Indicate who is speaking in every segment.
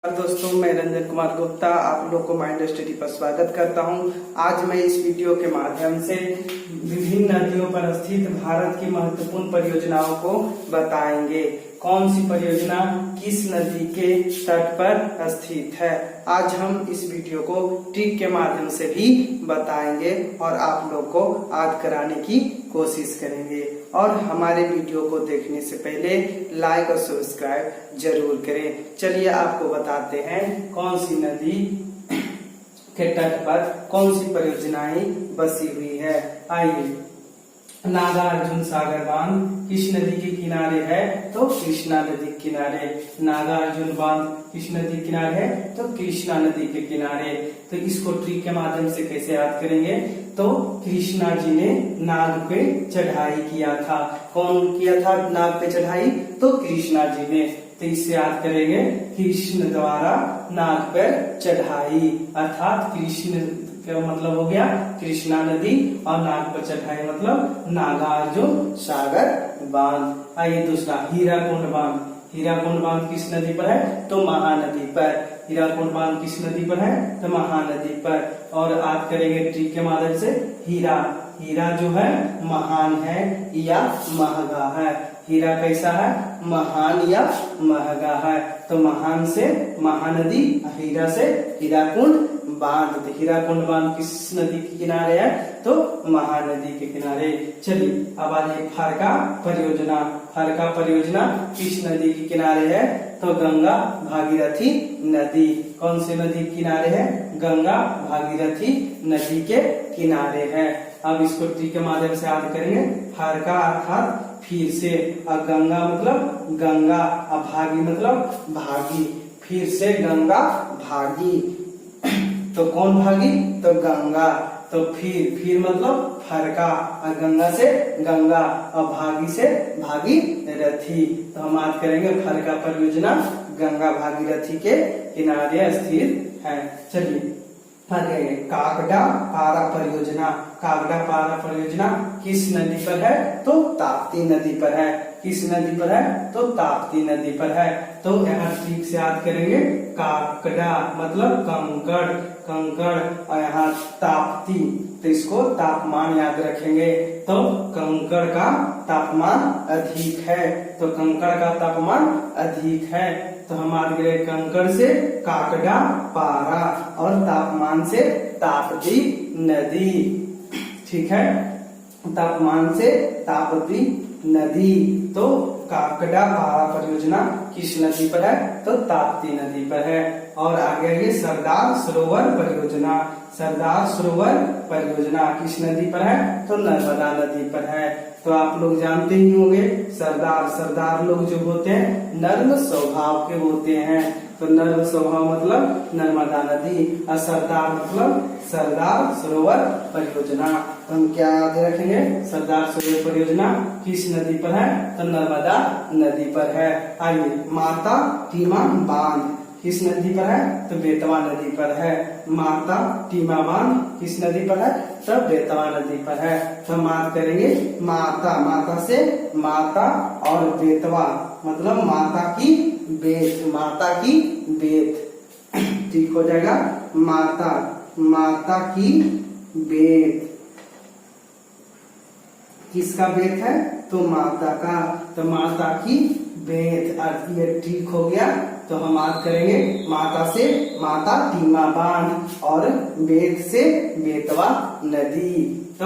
Speaker 1: दोस्तों, मैं रंजन कुमार गुप्ता आप लोग को माइंड स्टडी पर स्वागत करता हूं। आज मैं इस वीडियो के माध्यम से विभिन्न नदियों पर स्थित भारत की महत्वपूर्ण परियोजनाओं को बताएंगे। कौन सी परियोजना किस नदी के तट पर स्थित है, आज हम इस वीडियो को ट्रिक के माध्यम से भी बताएंगे और आप लोग को याद कराने की कोशिश करेंगे। और हमारे वीडियो को देखने से पहले लाइक और सब्सक्राइब जरूर करें। चलिए आपको बताते हैं कौन सी नदी के तट पर कौन सी परियोजनाएं बसी हुई है। आइए, नागार्जुन सागर बांध किस नदी के किनारे है, तो कृष्णा नदी के किनारे। नागार्जुन बांध किस नदी के किनारे है, तो कृष्णा नदी के किनारे। तो इसको ट्रिक के माध्यम से कैसे याद करेंगे, तो कृष्णा जी ने नाग पे चढ़ाई किया था। कौन किया था नाग पे चढ़ाई, तो कृष्णा जी ने। तो इससे याद करेंगे कृष्ण द्वारा नाग पर चढ़ाई, अर्थात कृष्ण का मतलब हो गया कृष्णा नदी और नाग पर चढ़ाई मतलब नागार्जुन सागर बांध। आइए दूसरा, हीराकुंड बांध। हीराकुंड बांध किस नदी पर है, तो महानदी पर। हीराकुंड बांध किस नदी पर है, तो महानदी पर। और याद करेंगे ट्रिक के माध्यम से, हीरा जो है महान है या महंगा है। हीरा कैसा है, महान या महंगा है। तो महान से महानदी, हीरा से हीराकुंड बांध। तो हीराकुंड बांध किस नदी के किनारे है, तो महानदी के किनारे। चलिए अब आइए फरका परियोजना। फरका परियोजना किस नदी के किनारे है, तो गंगा भागीरथी नदी। कौन से नदी के किनारे है, गंगा भागीरथी नदी के किनारे है। अब इसको ट्रिक के माध्यम से याद करेंगे। फरका अर्थात फिर से, और गंगा मतलब गंगा, और भागी मतलब भागी। फिर से गंगा भागी, तो कौन भागी, तो गंगा। तो फिर मतलब फरका, और गंगा से गंगा, और भागी से भागीरथी। तो हम याद करेंगे फरका परियोजना गंगा भागीरथी के किनारे स्थित है। चलिए कागड़ा पारा परियोजना। कागड़ा पारा परियोजना किस नदी पर है, तो ताप्ती नदी पर है। किस नदी पर है, तो ताप्ती नदी पर है। तो यहाँ ठीक से याद करेंगे, कागड़ा मतलब कंकड़ और यहाँ ताप्ती, तो इसको तापमान याद रखेंगे। तो कंकड़ का तापमान अधिक है, तो कंकड़ का तापमान अधिक है। तो हम याद करें कंकड़ से कागड़ा पारा और तापमान से ताप्ती नदी। ठीक है, तापमान से ताप्ती नदी। तो कागड़ा पारा परियोजना किस नदी पर है, तो ताप्ती नदी पर है। और आगे ये सरदार सरोवर परियोजना। सरदार सरोवर परियोजना किस नदी पर है, तो नर्मदा नदी पर है। तो आप लोग जानते ही होंगे सरदार लोग जो होते हैं नर्म स्वभाव के होते हैं। तो नर्म स्वभाव मतलब नर्मदा नदी, और सरदार मतलब सरदार सरोवर परियोजना। तो हम क्या याद रखेंगे, सरदार सरोवर परियोजना किस नदी पर है, तो नर्मदा नदी पर है। आइए, माता टीमा बांध किस नदी पर है, तो बेतवा नदी पर है। माता टीमा बांध किस नदी पर है, तो बेतवा नदी पर है। तो हम याद करेंगे माता से माता और बेतवा मतलब माता की बेत। ठीक हो जाएगा, माता की बेत। किसका बेत है, तो माता का। तो माता की बेत, ये ठीक हो गया। तो हम याद करेंगे माता से माता टीमा बांध और बेत से बेतवा नदी। तो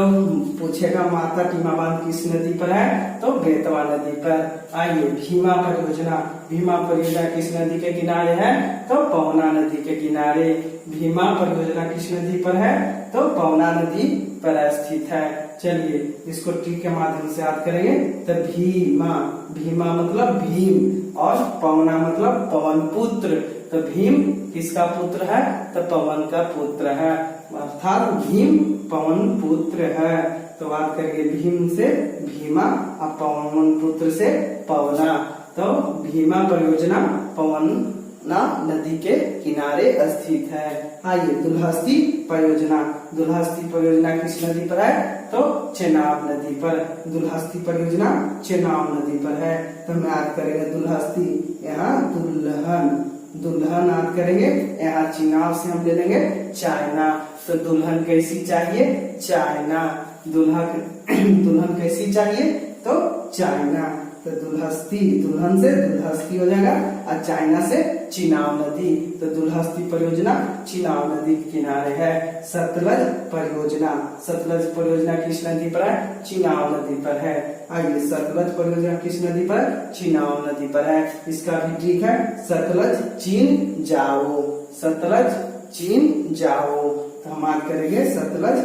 Speaker 1: पूछेगा माता टीमा बांध किस नदी पर है, तो बेतवा नदी पर। आइए, भीमा परियोजना। भीमा परियोजना किस नदी के किनारे है, तो पवना नदी के किनारे। भीमा परियोजना किस नदी पर है, तो पवना नदी पर स्थित है। चलिए इसको ट्रिक के माध्यम से याद करेंगे। तो भीमा मतलब भीम और पवना मतलब पवन पुत्र। तो भीम किसका पुत्र है, तो पवन का पुत्र है, अर्थात भीम पवन पुत्र है। तो बात करेंगे भीम से भीमा और पवन पुत्र से पवना। तो भीमा परियोजना पवना नदी के किनारे स्थित है। आइए, दुल्हस्ती परियोजना। दुल्हस्ती परियोजना किस नदी पर है, तो चेनाब नदी पर। दुल्हस्ती परियोजना चेनाब नदी पर है। तो हम याद करेंगे दुल्हस्ती, यहाँ दुल्हन दुल्हन याद करेंगे, यहाँ चिनाव से हम ले लेंगे चाइना। तो दुल्हन कैसी चाहिए, चाइना। दुल्हन कैसी चाहिए, तो चाइना। तो दुल्हस्ती, दुल्हन से दुल्हस्ती हो जाएगा, और चाइना से चिनाव नदी। तो दुल्हस्ती परियोजना चिनाव नदी के किनारे है। सतलज परियोजना, सतलज परियोजना किस नदी पर है, चिनाव नदी पर है। आइए, सतलज परियोजना किस नदी पर, चिनाव नदी पर है। इसका भी ट्रिक है, सतलज चीन जाओ, सतलज चीन जाओ। तो हम याद करेंगे सतलज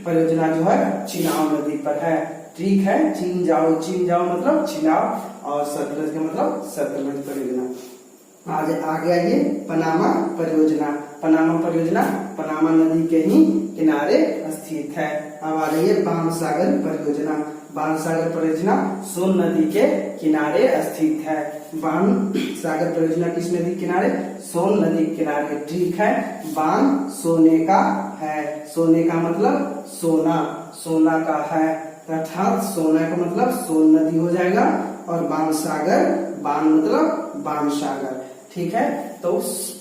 Speaker 1: परियोजना जो है चिनाव नदी पर है। ठीक है, चीन जाओ, चीन जाओ मतलब चिनाव, और सतलज का मतलब सतलज परियोजना। आगे आइए, पनामा परियोजना। पनामा परियोजना पनामा नदी के ही किनारे स्थित है। अब आ जाइए बाणसागर परियोजना। बाणसागर परियोजना सोन नदी के किनारे स्थित है। बाणसागर परियोजना किस नदी के किनारे, सोन नदी के किनारे। ठीक है, बाण सोने का है, सोने का मतलब सोना, सोना का है, अर्थात सोना का मतलब सोन नदी हो जाएगा, और बाणसागर, बाण मतलब बाणसागर। ठीक है, तो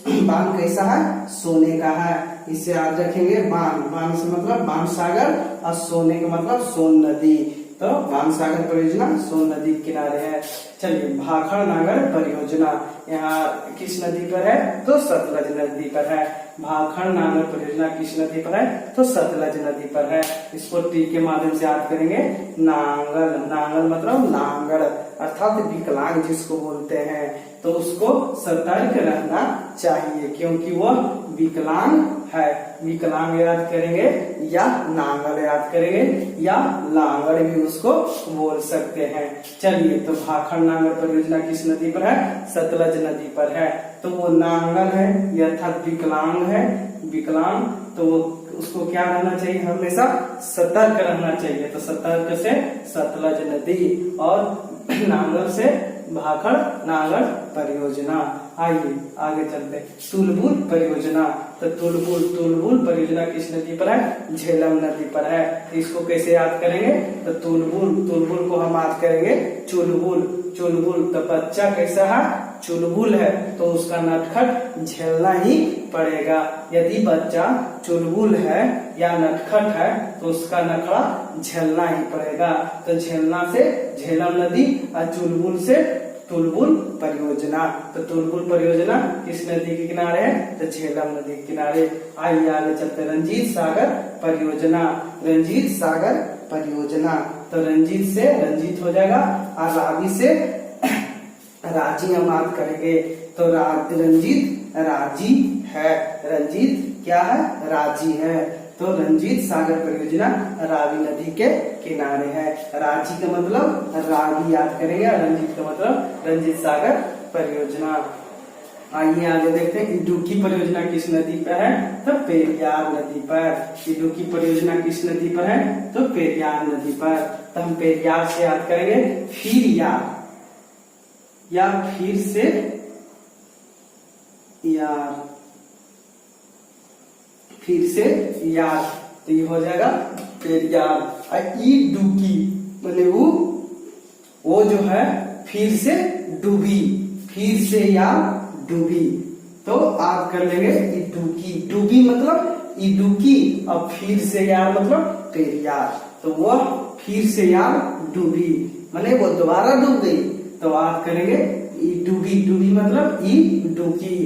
Speaker 1: बाण कैसा है, सोने का है, इसे याद रखेंगे। बाण, बाण से मतलब बाणसागर, और सोने का मतलब सोन नदी। तो बाणसागर परियोजना सोन नदी के किनारे है। चलिए, भाखड़ नागर परियोजना यहाँ किस नदी पर है, तो सतलज नदी पर है। भाखड़ नागर परियोजना किस नदी पर है, तो सतलज नदी पर है। इसको टी के माध्यम से याद करेंगे, नांगल। नांगल मतलब नांगड़, अर्थात विकलांग जिसको बोलते हैं। तो उसको सतर्क रहना चाहिए, क्योंकि वह विकलांग है। विकलांग याद करेंगे, या नांगल याद करेंगे, या लांगड़ भी उसको बोल सकते हैं। चलिए, तो भाखड़ नांगल परियोजना किस नदी पर है, सतलज नदी पर है। तो वो नांगल है, अर्थात विकलांग है, विकलांग, तो वो उसको क्या रहना चाहिए, हमेशा सतर्क रहना चाहिए। तो सतर्क से सतलज नदी, और नांगल से भाखड़ नागर परियोजना। आइए आगे चलते, तुलबुल परियोजना। तो तुलबुल परियोजना किस नदी पर है, झेलम नदी पर है। इसको कैसे याद करेंगे, तो तुलबुल को हम याद करेंगे चुलबुल। तो बच्चा कैसा है, चुलबुल है, तो उसका नटखट झेलना ही पड़ेगा। यदि बच्चा चुलबुल है या नटखट है, तो उसका नखड़ा झेलना ही पड़ेगा। तो झेलना से झेलम नदी, और चुलबुल से तुलबुल परियोजना। तो तुलबुल परियोजना किस नदी के किनारे है, तो झेलम नदी के किनारे। आइए आगे चलते, रंजीत सागर परियोजना। रंजीत सागर परियोजना, तो रंजीत से रंजीत हो जाएगा, और रावी से राजी हम बात करेंगे। तो रंजीत राजी है, रंजीत क्या है, राजी है। तो रंजीत सागर परियोजना रावी नदी के किनारे है। राजी का मतलब रावी याद करेंगे, और रंजीत का मतलब रंजीत सागर परियोजना। आइए आगे देखते हैं, इडुक्की परियोजना किस नदी पर है, तो पेरियार नदी पर। इडुक्की परियोजना किस नदी पर है, तो पेरियार नदी पर। तो हम पेरियार से याद करेंगे, फिर या फिर से यार, फिर से यार, तो ये हो जाएगा पेरियार। इडुक्की मतलब वो जो है फिर से डूबी, फिर से या डूबी, तो आप कर लेंगे इडुक्की। डूबी मतलब इडुक्की, और फिर से यार मतलब पेरियार। तो वह फिर से यार डूबी, माने वो दोबारा डूब गई, तो आप करेंगे डूबी। डूबी मतलब इडुक्की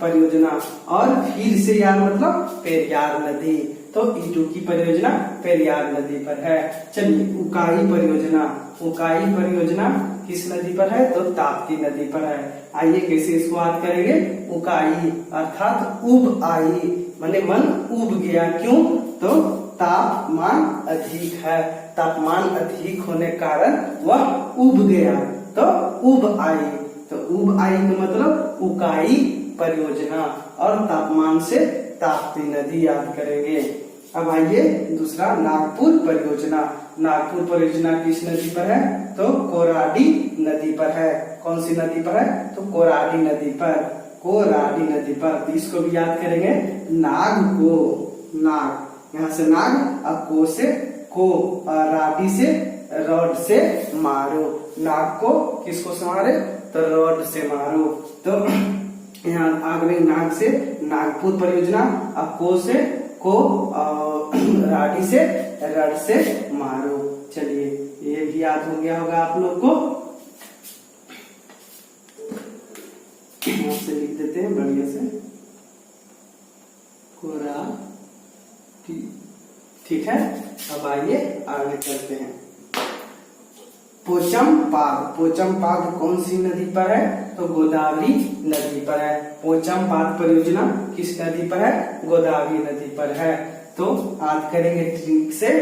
Speaker 1: परियोजना, और फिर से यार मतलब पेरियार नदी। तो इडुक्की परियोजना पेरियार नदी पर है। चलिए, उकाई परियोजना। उकाई परियोजना किस नदी पर है, तो ताप्ती नदी पर है। आइए कैसे इसको याद करेंगे, उकाई अर्थात उब आई, माने मन उब गया। क्यों, तो तापमान अधिक है, तापमान अधिक होने के कारण वह उब गया, तो उब आई। तो उब आई का मतलब उकाई परियोजना, और तापमान से ताप्ती नदी याद करेंगे। अब आइए दूसरा, नागपुर परियोजना। नागपुर परियोजना किस नदी पर है, तो कोराडी नदी पर है। कौन सी नदी पर है, तो कोराडी नदी पर, कोराडी नदी पर। तो इसको भी याद करेंगे, नाग को, नाग यहाँ से नाग, और को से को, और राडी से रॉड से मारो। नाग को किसको से मारे, तो रॉड से मारो। तो यहाँ आगरे नाग से नागपुर परियोजना, अब को से को, राडी से रड से मारो। चलिए ये भी याद हो गया होगा आप लोग को। यहाँ से लिख देते हैं बढ़िया से, कोरा, ठीक है। अब आइए आगे चलते हैं। पोचमपाद, पोचमपाद कौन सी नदी पर है? तो गोदावरी नदी पर है। पोचमपाद परियोजना किस नदी पर है? गोदावरी नदी पर है। तो याद करेंगे ट्रिक से,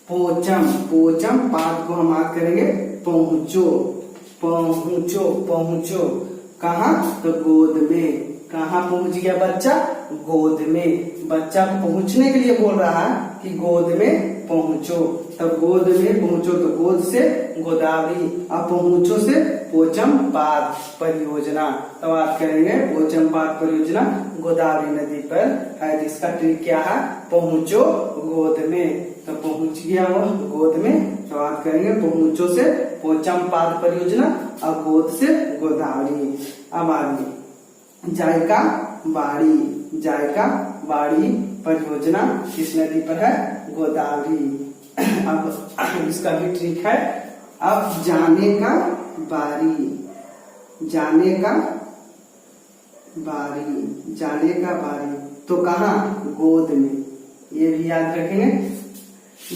Speaker 1: पोचमपाद को हम याद करेंगे पहुंचो, पहुंचो, पहुंचो कहाँ? तो गोद में। कहाँ पहुंच गया बच्चा? गोद में। बच्चा को पहुंचने के लिए बोल रहा है कि गोद में पहुंचो, तब गोद में पहुंचो, तो गोद से गोदावरी, अब पहुंचो से पोचमपाद परियोजना। तो बात करेंगे पोचमपाद परियोजना गोदावरी नदी पर है, जिसका ट्रिक क्या है? पहुंचो गोद में। तो पहुंच गया वो गोद में, तो बात करेंगे पहुंचो से पोचमपाद परियोजना और गोद से गोदावरी। अब आगे जायका बाड़ी, जायका बाड़ी परियोजना किस नदी पर है? गोदावरी। अब इसका भी ट्रिक है। अब जाने का बारी, जाने का बारी, जाने का बारी, तो कहाँ? गोद में। ये भी याद रखेंगे,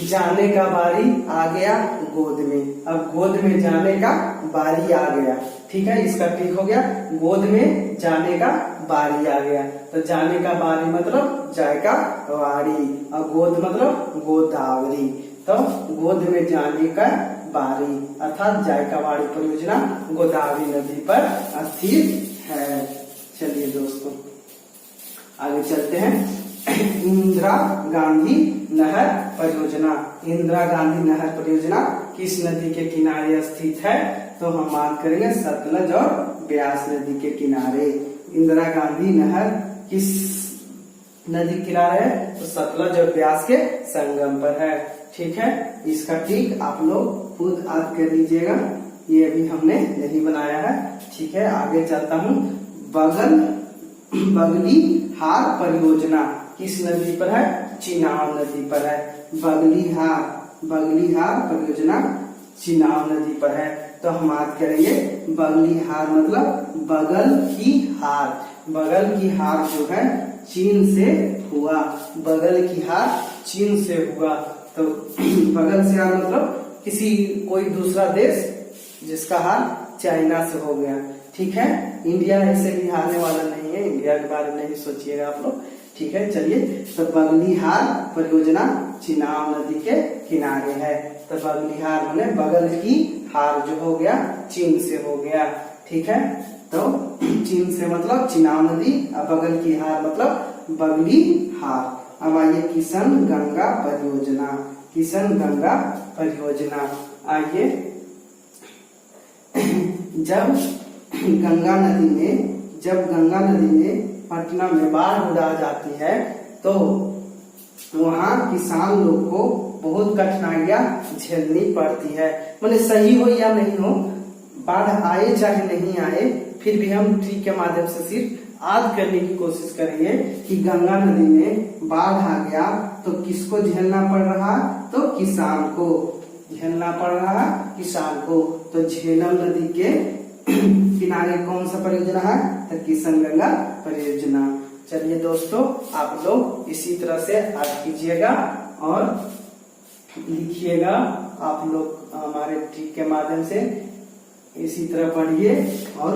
Speaker 1: जाने का बारी आ गया गोद में, अब गोद में जाने का बारी आ गया। ठीक है, इसका ठीक हो गया, गोद में जाने का बारी आ गया। तो जाने का बारी मतलब जायका वाड़ी, और गोद मतलब गोदावरी। तो गोद में जाने का बारी अर्थात जायकावाड़ी परियोजना गोदावरी नदी पर स्थित है। चलिए दोस्तों आगे चलते हैं। इंदिरा गांधी नहर परियोजना, इंदिरा गांधी नहर परियोजना किस नदी के किनारे स्थित है? तो हम बात करेंगे सतलज और ब्यास नदी के किनारे। इंदिरा गांधी नहर किस नदी के किनारे है? तो सतलज और ब्यास के संगम पर है। ठीक है, इसका ठीक आप लोग खुद याद कर लीजिएगा, ये भी हमने नहीं बनाया है। ठीक है, आगे चलता हूँ। बगली हार परियोजना किस नदी पर है? चिनाब नदी पर है। बगली हार परियोजना चिनाब नदी पर है। तो हम बात करेंगे बगली हार मतलब बगल की हार। बगल की हार जो है चीन से हुआ, बगल की हार चीन से हुआ। तो बगल से हार मतलब किसी कोई दूसरा देश जिसका हार चाइना से हो गया। ठीक है, इंडिया ऐसे भी हारने वाला नहीं है, इंडिया के बारे में नहीं सोचिएगा आप लोग। ठीक है, चलिए। तो बगली हार परियोजना चिनाब नदी के किनारे है। तो बगली हार माने बगल की हार जो हो गया चीन से हो गया। ठीक है, तो चीन से मतलब चिनाब नदी और बगल की हार मतलब बगली हार। अब आइए किशन गंगा परियोजना, किशन गंगा परियोजना। आइए, जब गंगा नदी में पटना में बाढ़ उड़ा जाती है तो वहाँ किसान लोग को बहुत कठिनाइयां झेलनी पड़ती है। माने सही हो या नहीं हो, बाढ़ आए चाहे नहीं आए, फिर भी हम ट्री के माध्यम से सिर्फ याद करने की कोशिश करेंगे कि गंगा नदी में बाढ़ आ गया तो किसको झेलना पड़ रहा? तो किसान को झेलना पड़ रहा, किसान को। तो झेलम नदी के किनारे कौन सा परियोजना है? तो किशन गंगा परियोजना। चलिए दोस्तों, आप लोग इसी तरह से याद कीजिएगा और लिखिएगा। आप लोग हमारे ट्रिक के माध्यम से इसी तरह पढ़िए और